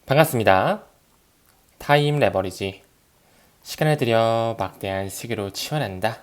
반갑습니다. 타임 레버리지. 시간을 들여 막대한 시기로 치환한다.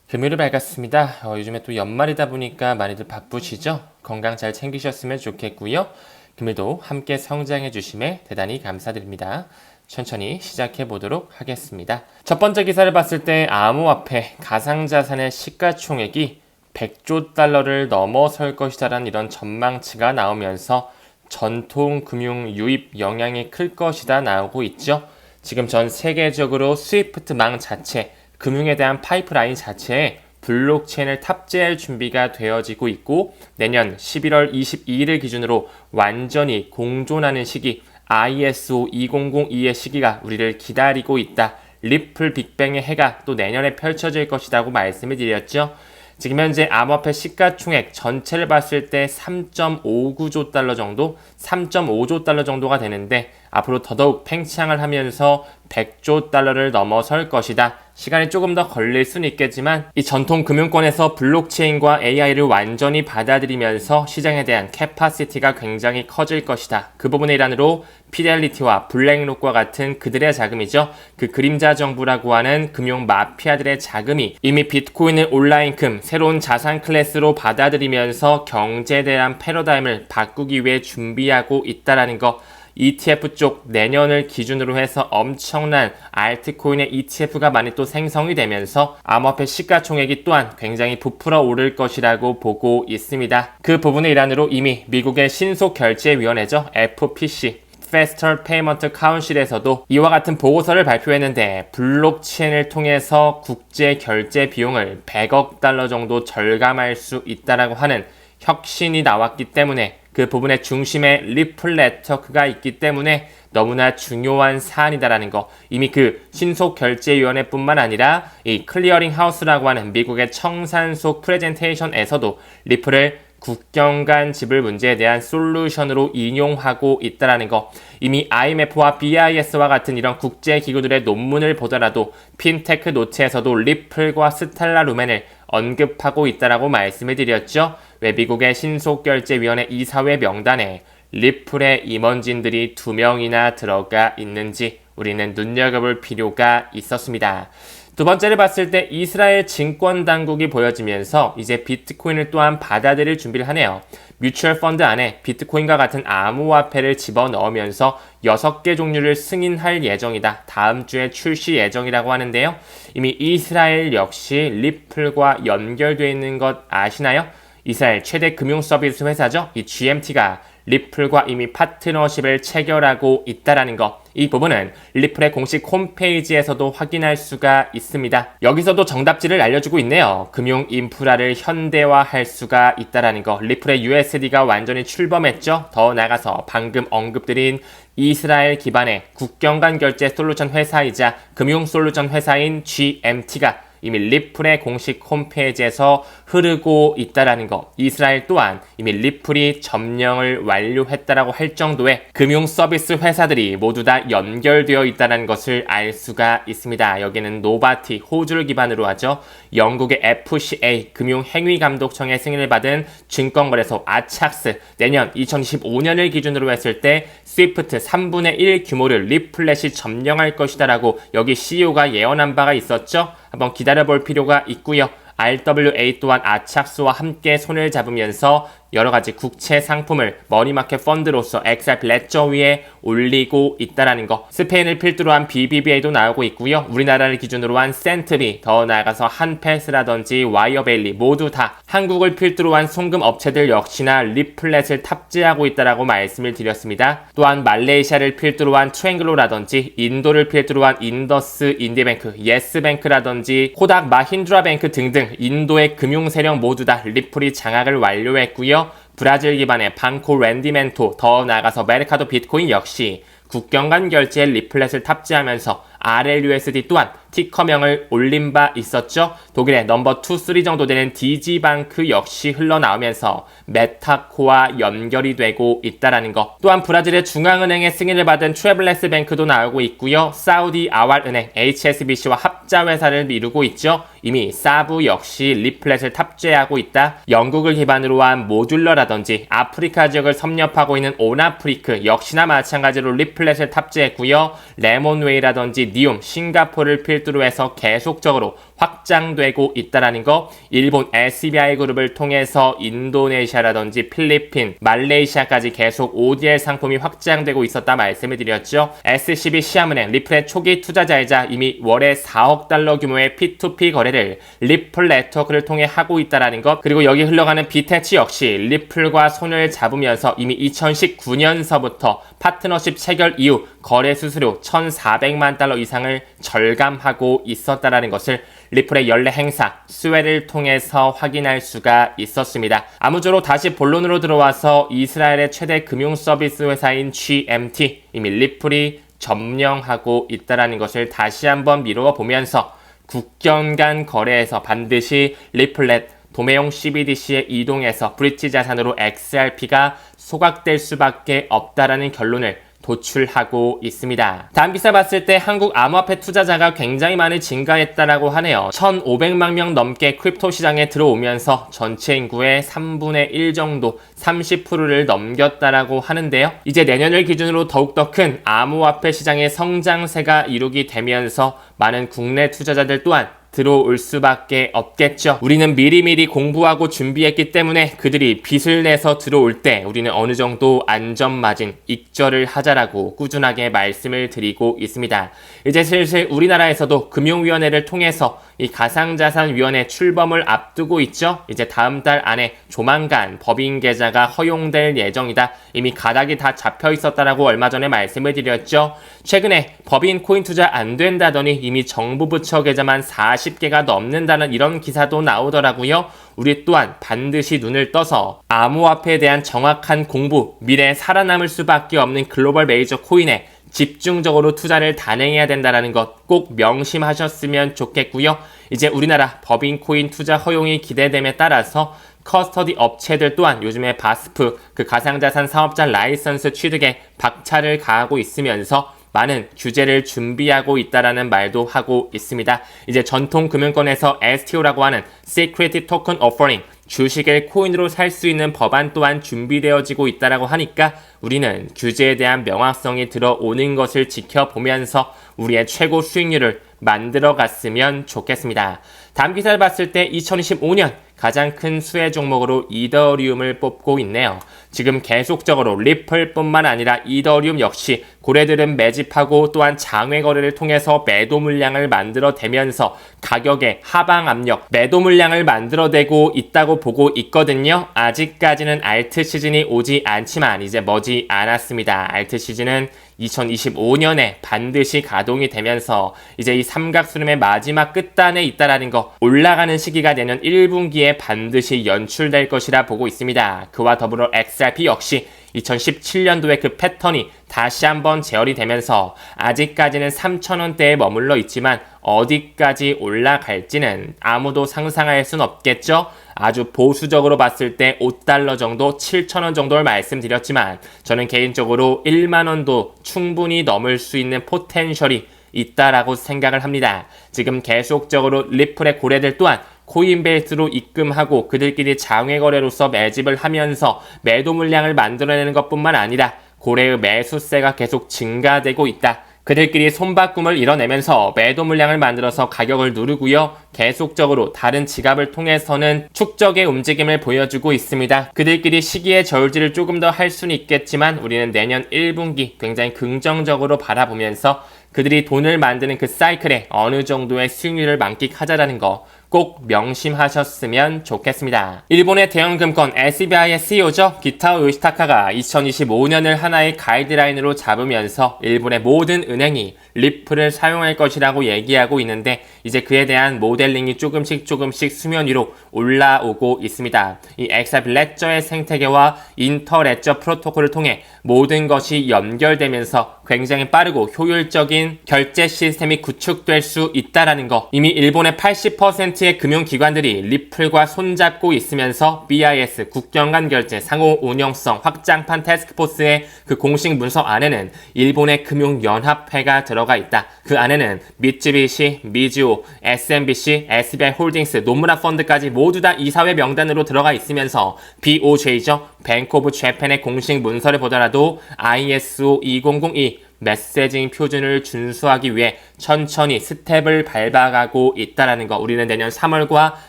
금요일을 밝았습니다. 요즘에 또 연말이다 보니까 많이들 바쁘시죠? 건강 잘 챙기셨으면 좋겠고요. 금요일도 함께 성장해 주심에 대단히 감사드립니다. 천천히 시작해 보도록 하겠습니다. 첫 번째 기사를 봤을 때 암호화폐 가상자산의 시가총액이 100조 달러를 넘어설 것이다라는 이런 전망치가 나오면서 전통 금융 유입 영향이 클 것이다 나오고 있죠. 지금 전 세계적으로 스위프트망 자체, 금융에 대한 파이프라인 자체에 블록체인을 탑재할 준비가 되어지고 있고 내년 11월 22일을 기준으로 완전히 공존하는 시기 ISO 2002의 시기가 우리를 기다리고 있다. 리플 빅뱅의 해가 또 내년에 펼쳐질 것이라고 말씀을 드렸죠. 지금 현재 암호화폐 시가총액 전체를 봤을 때 3.59조 달러 정도, 3.5조 달러 정도가 되는데 앞으로 더더욱 팽창을 하면서 100조 달러를 넘어설 것이다. 시간이 조금 더 걸릴 수는 있겠지만 이 전통 금융권에서 블록체인과 AI를 완전히 받아들이면서 시장에 대한 캐파시티가 굉장히 커질 것이다. 그 부분의 일환으로 피델리티와 블랙록과 같은 그들의 자금이죠. 그 그림자 정부라고 하는 금융 마피아들의 자금이 이미 비트코인을 온라인금, 새로운 자산 클래스로 받아들이면서 경제에 대한 패러다임을 바꾸기 위해 준비하고 있다라는 거. ETF 쪽 내년을 기준으로 해서 엄청난 알트코인의 ETF가 많이 또 생성이 되면서 암호화폐 시가총액이 또한 굉장히 부풀어 오를 것이라고 보고 있습니다. 그 부분의 일환으로 이미 미국의 신속결제위원회죠. FPC Faster Payment Council에서도 이와 같은 보고서를 발표했는데 블록체인을 통해서 국제 결제 비용을 100억 달러 정도 절감할 수 있다라고 하는 혁신이 나왔기 때문에 그 부분의 중심에 리플 네트워크가 있기 때문에 너무나 중요한 사안이다라는 거. 이미 그 신속결제위원회뿐만 아니라 이 클리어링 하우스라고 하는 미국의 청산소 프레젠테이션에서도 리플을 국경 간 지불 문제에 대한 솔루션으로 인용하고 있다라는 거. 이미 IMF와 BIS와 같은 이런 국제기구들의 논문을 보더라도 핀테크 노트에서도 리플과 스텔라 루멘을 언급하고 있다라고 말씀을 드렸죠. 왜 미국의 신속결제위원회 이사회 명단에 리플의 임원진들이 2명이나 들어가 있는지 우리는 눈여겨볼 필요가 있었습니다. 두 번째를 봤을 때 이스라엘 증권 당국이 보여지면서 이제 비트코인을 또한 받아들일 준비를 하네요. 뮤추얼 펀드 안에 비트코인과 같은 암호화폐를 집어넣으면서 6개 종류를 승인할 예정이다. 다음 주에 출시 예정이라고 하는데요. 이미 이스라엘 역시 리플과 연결되어 있는 것 아시나요? 이스라엘 최대 금융 서비스 회사죠. 이 GMT가 리플과 이미 파트너십을 체결하고 있다라는 것. 이 부분은 리플의 공식 홈페이지에서도 확인할 수가 있습니다. 여기서도 정답지를 알려주고 있네요. 금융 인프라를 현대화할 수가 있다라는 거. 리플의 USD가 완전히 출범했죠. 더 나아가서 방금 언급드린 이스라엘 기반의 국경 간 결제 솔루션 회사이자 금융 솔루션 회사인 GMT가 이미 리플의 공식 홈페이지에서 흐르고 있다라는 거. 이스라엘 또한 이미 리플이 점령을 완료했다라고 할 정도의 금융 서비스 회사들이 모두 다 연결되어 있다는 것을 알 수가 있습니다. 여기는 노바티, 호주를 기반으로 하죠. 영국의 FCA, 금융행위감독청의 승인을 받은 증권거래소 아착스, 내년 2025년을 기준으로 했을 때 스위프트 3분의 1 규모를 리플렛이 점령할 것이다라고 여기 CEO가 예언한 바가 있었죠. 한번 기다려볼 필요가 있고요. RWA 또한 아착스와 함께 손을 잡으면서 여러가지 국채 상품을 머니마켓 펀드로서 XRP 레저 위에 올리고 있다라는 거. 스페인을 필두로 한 BBVA도 나오고 있고요. 우리나라를 기준으로 한 센트비, 더 나아가서 한패스라든지 와이어베일리 모두 다 한국을 필두로 한 송금 업체들 역시나 리플렛을 탑재하고 있다라고 말씀을 드렸습니다. 또한 말레이시아를 필두로 한 트랭글로라든지 인도를 필두로 한 인더스 인디뱅크, 예스뱅크라든지 코닥 마힌드라뱅크 등등 인도의 금융 세력 모두 다 리플이 장악을 완료했고요. 브라질 기반의 방코 렌디멘토, 더 나아가서 메르카도 비트코인 역시 국경 간 결제에 리플렛을 탑재하면서 RLUSD 또한 티커명을 올린 바 있었죠. 독일의 넘버 2, 3 정도 되는 DG방크 역시 흘러나오면서 메타코와 연결이 되고 있다라는 거. 또한 브라질의 중앙은행의 승인을 받은 트래블레스 뱅크도 나오고 있고요. 사우디 아왈은행 HSBC와 합자회사를 이루고 있죠. 이미 사부 역시 리플렛을 탑재하고 있다. 영국을 기반으로 한 모듈러라 콘고라든지 아프리카 지역을 섭렵하고 있는 온아프리크 역시나 마찬가지로 리플렛을 탑재했고요. 레몬웨이라든지 니움, 싱가포르를 필두로 해서 계속적으로 확장되고 있다라는 거, 일본 SBI 그룹을 통해서 인도네시아라든지 필리핀, 말레이시아까지 계속 ODL 상품이 확장되고 있었다 말씀을 드렸죠. SCB 시아은행 리플렛 초기 투자자이자 이미 월에 4억 달러 규모의 P2P 거래를 리플 네트워크를 통해 하고 있다라는 것, 그리고 여기 흘러가는 비테치 역시 리플과 손을 잡으면서 이미 2019년서부터 파트너십 체결 이후 거래 수수료 1,400만 달러 이상을 절감하고 있었다라는 것을 리플의 연례 행사 스웨를 통해서 확인할 수가 있었습니다. 아무쪼록 다시 본론으로 들어와서 이스라엘의 최대 금융 서비스 회사인 GMT, 이미 리플이 점령하고 있다는 것을 다시 한번 미루어 보면서 국경 간 거래에서 반드시 리플렛 도매용 CBDC에 이동해서 브릿지 자산으로 XRP가 소각될 수밖에 없다라는 결론을 도출하고 있습니다. 다음 기사 봤을 때 한국 암호화폐 투자자가 굉장히 많이 증가했다라고 하네요. 1,500만 명 넘게 크립토 시장에 들어오면서 전체 인구의 3분의 1 정도 30%를 넘겼다라고 하는데요. 이제 내년을 기준으로 더욱더 큰 암호화폐 시장의 성장세가 이루게 되면서 많은 국내 투자자들 또한 들어올 수밖에 없겠죠. 우리는 미리미리 공부하고 준비했기 때문에 그들이 빚을 내서 들어올 때 우리는 어느 정도 안전마진, 익절을 하자라고 꾸준하게 말씀을 드리고 있습니다. 이제 슬슬 우리나라에서도 금융위원회를 통해서 이 가상자산위원회 출범을 앞두고 있죠. 이제 다음 달 안에 조만간 법인 계좌가 허용될 예정이다. 이미 가닥이 다 잡혀 있었다라고 얼마 전에 말씀을 드렸죠. 최근에 법인 코인 투자 안 된다더니 이미 정부 부처 계좌만 40개가 넘는다는 이런 기사도 나오더라고요. 우리 또한 반드시 눈을 떠서 암호화폐에 대한 정확한 공부, 미래에 살아남을 수밖에 없는 글로벌 메이저 코인에 집중적으로 투자를 단행해야 된다는 것 꼭 명심하셨으면 좋겠고요. 이제 우리나라 법인 코인 투자 허용이 기대됨에 따라서 커스터디 업체들 또한 요즘에 바스프, 그 가상자산 사업자 라이선스 취득에 박차를 가하고 있으면서 많은 규제를 준비하고 있다라는 말도 하고 있습니다. 이제 전통 금융권에서 STO라고 하는 Security Token Offering, 주식을 코인으로 살 수 있는 법안 또한 준비되어지고 있다라고 하니까 우리는 규제에 대한 명확성이 들어오는 것을 지켜보면서 우리의 최고 수익률을 만들어 갔으면 좋겠습니다. 다음 기사를 봤을 때 2025년 가장 큰 수혜 종목으로 이더리움을 뽑고 있네요. 지금 계속적으로 리플뿐만 아니라 이더리움 역시 고래들은 매집하고 또한 장외 거래를 통해서 매도 물량을 만들어대면서 가격의 하방 압력, 매도 물량을 만들어내고 있다고 보고 있거든요. 아직까지는 알트 시즌이 오지 않지만 이제 머지 않았습니다. 알트 시즌은 2025년에 반드시 가동이 되면서 이제 이 삼각수렴의 마지막 끝단에 있다라는 거, 올라가는 시기가 내년 1분기에 반드시 연출될 것이라 보고 있습니다. 그와 더불어 XRP 역시 2017년도에 그 패턴이 다시 한번 재현이 되면서 아직까지는 3,000원대에 머물러 있지만 어디까지 올라갈지는 아무도 상상할 순 없겠죠. 아주 보수적으로 봤을 때 5달러 정도, 7,000원 정도를 말씀드렸지만 저는 개인적으로 1만원도 충분히 넘을 수 있는 포텐셜이 있다라고 생각을 합니다. 지금 계속적으로 리플의 고래들 또한 코인베이스로 입금하고 그들끼리 장외 거래로서 매집을 하면서 매도 물량을 만들어내는 것뿐만 아니라 고래의 매수세가 계속 증가되고 있다. 그들끼리 손바꿈을 이뤄내면서 매도 물량을 만들어서 가격을 누르고요. 계속적으로 다른 지갑을 통해서는 축적의 움직임을 보여주고 있습니다. 그들끼리 시기의 저울질을 조금 더 할 수는 있겠지만 우리는 내년 1분기 굉장히 긍정적으로 바라보면서 그들이 돈을 만드는 그 사이클에 어느 정도의 수익률을 만끽하자라는 거 꼭 명심하셨으면 좋겠습니다. 일본의 대형 금권 SBI의 CEO죠. 기타오 요시타카가 2025년을 하나의 가이드라인으로 잡으면서 일본의 모든 은행이 리플을 사용할 것이라고 얘기하고 있는데 이제 그에 대한 모델링이 조금씩 수면 위로 올라오고 있습니다. 이 XRP 레저의 생태계와 인터레저 프로토콜을 통해 모든 것이 연결되면서 굉장히 빠르고 효율적인 결제 시스템이 구축될 수 있다라는 거, 이미 일본의 80%의 금융기관들이 리플과 손잡고 있으면서 BIS 국경 간 결제 상호 운영성 확장판 태스크포스의 그 공식 문서 안에는 일본의 금융연합회가 들어가 있다. 그 안에는 미쯔비시, 미즈오, SMBC, SBI 홀딩스, 노무라 펀드까지 모두 다 이사회 명단으로 들어가 있으면서 BOJ죠. 뱅크 오브 재팬의 공식 문서를 보더라도 ISO 2002 메시징 표준을 준수하기 위해 천천히 스텝을 밟아가고 있다는 거, 우리는 내년 3월과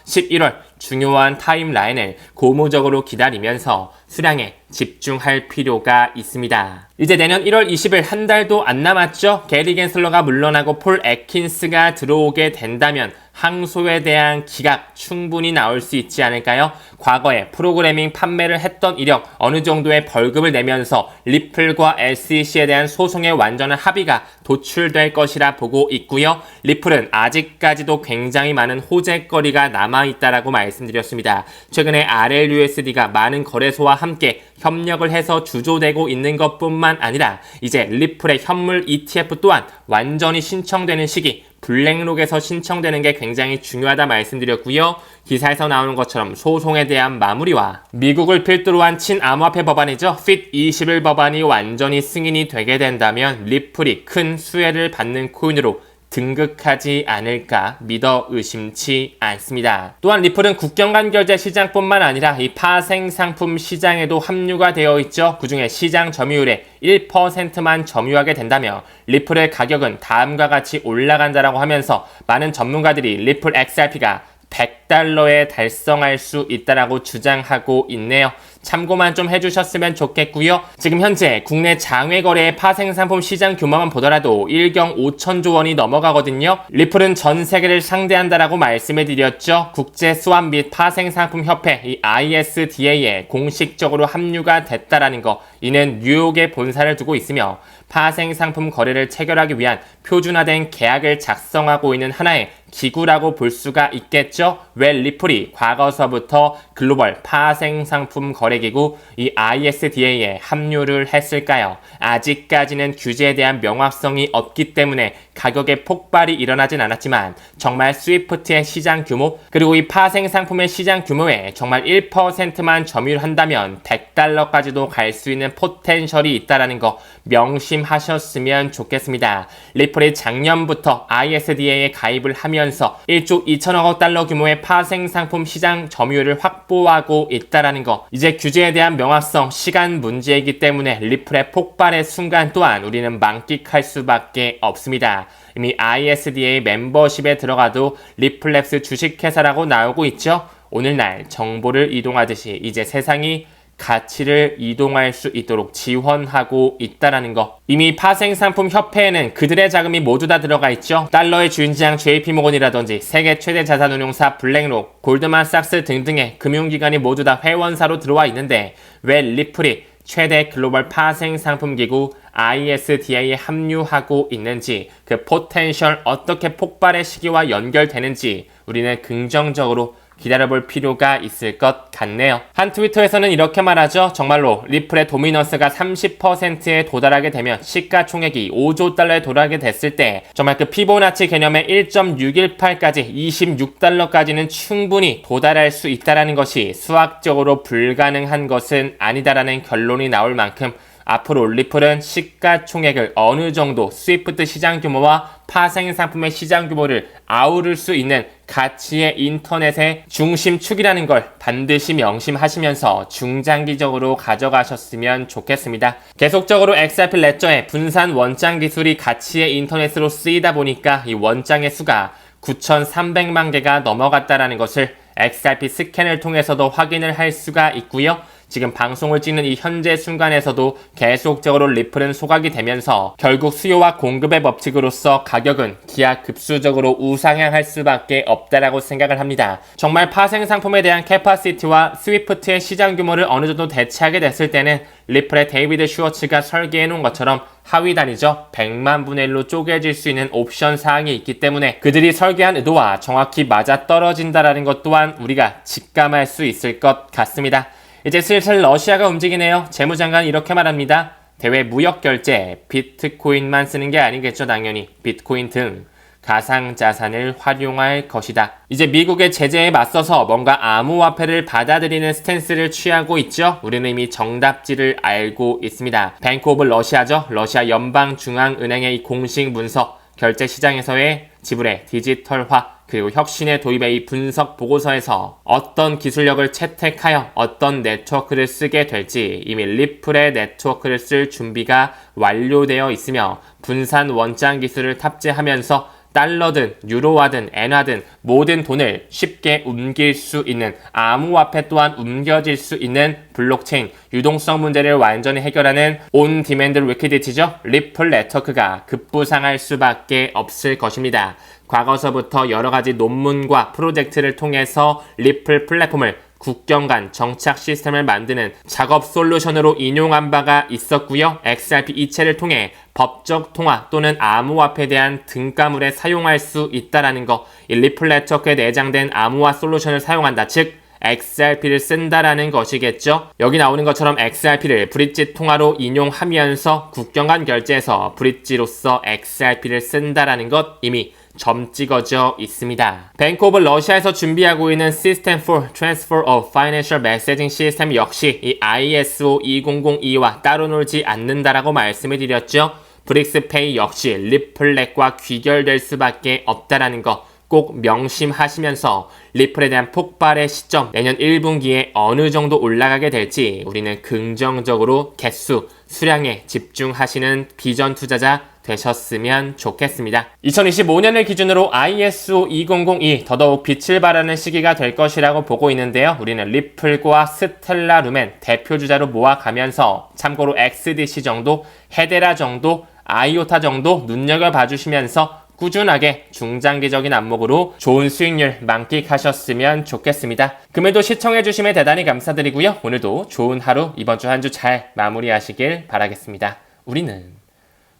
11월 중요한 타임라인을 고무적으로 기다리면서 수량에 집중할 필요가 있습니다. 이제 내년 1월 20일 한 달도 안 남았죠. 게리 겐슬러가 물러나고 폴 애킨스가 들어오게 된다면 항소에 대한 기각 충분히 나올 수 있지 않을까요? 과거에 프로그래밍 판매를 했던 이력, 어느 정도의 벌금을 내면서 리플과 SEC에 대한 소송의 완전한 합의가 도출될 것이라 보고 있고요. 리플은 아직까지도 굉장히 많은 호재거리가 남아있다라고 말씀드렸습니다. 최근에 RLUSD가 많은 거래소와 함께 협력을 해서 주조되고 있는 것뿐만 아니라 이제 리플의 현물 ETF 또한 완전히 신청되는 시기, 블랙록에서 신청되는 게 굉장히 중요하다 말씀드렸고요. 기사에서 나오는 것처럼 소송에 대한 마무리와 미국을 필두로 한 친암호화폐 법안이죠. FIT21 법안이 완전히 승인이 되게 된다면 리플이 큰 수혜를 받는 코인으로 등극하지 않을까 믿어 의심치 않습니다. 또한 리플은 국경 간 결제 시장뿐만 아니라 이 파생 상품 시장에도 합류가 되어 있죠. 그중에 시장 점유율의 1%만 점유하게 된다면 리플의 가격은 다음과 같이 올라간다라고 하면서 많은 전문가들이 리플 XRP가 $100에 달성할 수 있다라고 주장하고 있네요. 참고만 좀 해주셨으면 좋겠고요. 지금 현재 국내 장외 거래의 파생상품 시장 규모만 보더라도 1경 5천조 원이 넘어가거든요. 리플은 전 세계를 상대한다라고 말씀해 드렸죠. 국제 수완 및 파생상품 협회 이 ISDA에 공식적으로 합류가 됐다라는 거, 이는 뉴욕에 본사를 두고 있으며 파생상품 거래를 체결하기 위한 표준화된 계약을 작성하고 있는 하나의 기구라고 볼 수가 있겠죠. 왜 리플이 과거서부터 글로벌 파생상품 거래기구 이 ISDA에 합류를 했을까요? 아직까지는 규제에 대한 명확성이 없기 때문에 가격의 폭발이 일어나진 않았지만 정말 스위프트의 시장 규모, 그리고 이 파생상품의 시장 규모에 정말 1%만 점유한다면 $100까지도 갈 수 있는 포텐셜이 있다는 거 명심하셨으면 좋겠습니다. 리플이 작년부터 ISDA에 가입을 하면서 1조 2천억 달러 규모의 파생상품 시장 점유율을 확보하고 있다는 거, 이제 규제에 대한 명확성, 시간 문제이기 때문에 리플의 폭발의 순간 또한 우리는 만끽할 수밖에 없습니다. 이미 ISDA 멤버십에 들어가도 리플랩스 주식회사라고 나오고 있죠. 오늘날 정보를 이동하듯이 이제 세상이 가치를 이동할 수 있도록 지원하고 있다라는 거. 이미 파생상품 협회에는 그들의 자금이 모두 다 들어가 있죠. 달러의 주인지향 JP모건이라든지 세계 최대 자산운용사 블랙록, 골드만삭스 등등의 금융기관이 모두 다 회원사로 들어와 있는데 왜 리플이 최대 글로벌 파생상품 기구 ISDA에 합류하고 있는지, 그 포텐셜 어떻게 폭발의 시기와 연결되는지 우리는 긍정적으로 기다려볼 필요가 있을 것 같네요. 한 트위터에서는 이렇게 말하죠. 정말로 리플의 도미넌스가 30%에 도달하게 되면 시가총액이 5조 달러에 도달하게 됐을 때 정말 그 피보나치 개념의 1.618까지 26달러까지는 충분히 도달할 수 있다는 것이 수학적으로 불가능한 것은 아니다라는 결론이 나올 만큼 앞으로 리플은 시가총액을 어느 정도 스위프트 시장 규모와 파생상품의 시장 규모를 아우를 수 있는 가치의 인터넷의 중심축이라는 걸 반드시 명심하시면서 중장기적으로 가져가셨으면 좋겠습니다. 계속적으로 XRP 레저의 분산 원장 기술이 가치의 인터넷으로 쓰이다 보니까 이 원장의 수가 9,300만 개가 넘어갔다는 것을 XRP 스캔을 통해서도 확인을 할 수가 있고요. 지금 방송을 찍는 이 현재 순간에서도 계속적으로 리플은 소각이 되면서 결국 수요와 공급의 법칙으로서 가격은 기하급수적으로 우상향할 수밖에 없다라고 생각을 합니다. 정말 파생상품에 대한 캐파시티와 스위프트의 시장 규모를 어느 정도 대체하게 됐을 때는 리플의 데이비드 슈워츠가 설계해 놓은 것처럼 하위 단위죠. 100만 분의 1로 쪼개질 수 있는 옵션 사항이 있기 때문에 그들이 설계한 의도와 정확히 맞아떨어진다라는 것 또한 우리가 직감할 수 있을 것 같습니다. 이제 슬슬 러시아가 움직이네요. 재무장관이 이렇게 말합니다. 대외 무역 결제, 비트코인만 쓰는 게 아니겠죠. 당연히 비트코인 등 가상자산을 활용할 것이다. 이제 미국의 제재에 맞서서 뭔가 암호화폐를 받아들이는 스탠스를 취하고 있죠. 우리는 이미 정답지를 알고 있습니다. 뱅크 오브 러시아죠. 러시아 연방중앙은행의 공식 문서, 결제 시장에서의 지불의 디지털화 그리고 혁신의 도입의 이 분석 보고서에서 어떤 기술력을 채택하여 어떤 네트워크를 쓰게 될지 이미 리플의 네트워크를 쓸 준비가 완료되어 있으며 분산 원장 기술을 탑재하면서 달러든 유로화든 엔화든 모든 돈을 쉽게 옮길 수 있는 암호화폐 또한 옮겨질 수 있는 블록체인 유동성 문제를 완전히 해결하는 온 디맨드 리퀴디티죠. 리플 네트워크가 급부상할 수밖에 없을 것입니다. 과거서부터 여러가지 논문과 프로젝트를 통해서 리플 플랫폼을 국경 간 정착 시스템을 만드는 작업 솔루션으로 인용한 바가 있었고요. XRP 이체를 통해 법적 통화 또는 암호화폐에 대한 등가물에 사용할 수 있다라는 거, 이 리플 네트워크에 내장된 암호화 솔루션을 사용한다. 즉 XRP를 쓴다라는 것이겠죠. 여기 나오는 것처럼 XRP를 브릿지 통화로 인용하면서 국경 간 결제에서 브릿지로서 XRP를 쓴다라는 것 이미 점 찍어져 있습니다. 뱅크 오브 러시아에서 준비하고 있는 System for Transfer of Financial Messaging System 역시 이 ISO 2002와 따로 놀지 않는다라고 말씀을 드렸죠. 브릭스페이 역시 리플넷과 귀결될 수밖에 없다라는 거 꼭 명심하시면서 리플에 대한 폭발의 시점 내년 1분기에 어느 정도 올라가게 될지 우리는 긍정적으로 개수, 수량에 집중하시는 비전 투자자 되셨으면 좋겠습니다. 2025년을 기준으로 ISO 2002 더더욱 빛을 발하는 시기가 될 것이라고 보고 있는데요. 우리는 리플과 스텔라 루멘 대표주자로 모아가면서 참고로 XDC 정도, 헤데라 정도, 아이오타 정도 눈여겨봐 주시면서 꾸준하게 중장기적인 안목으로 좋은 수익률 만끽하셨으면 좋겠습니다. 금일도 시청해주시면 대단히 감사드리고요. 오늘도 좋은 하루, 이번 주 한 주 잘 마무리하시길 바라겠습니다. 우리는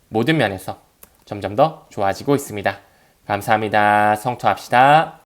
모든 면에서 점점 더 좋아지고 있습니다. 감사합니다. 성투합시다.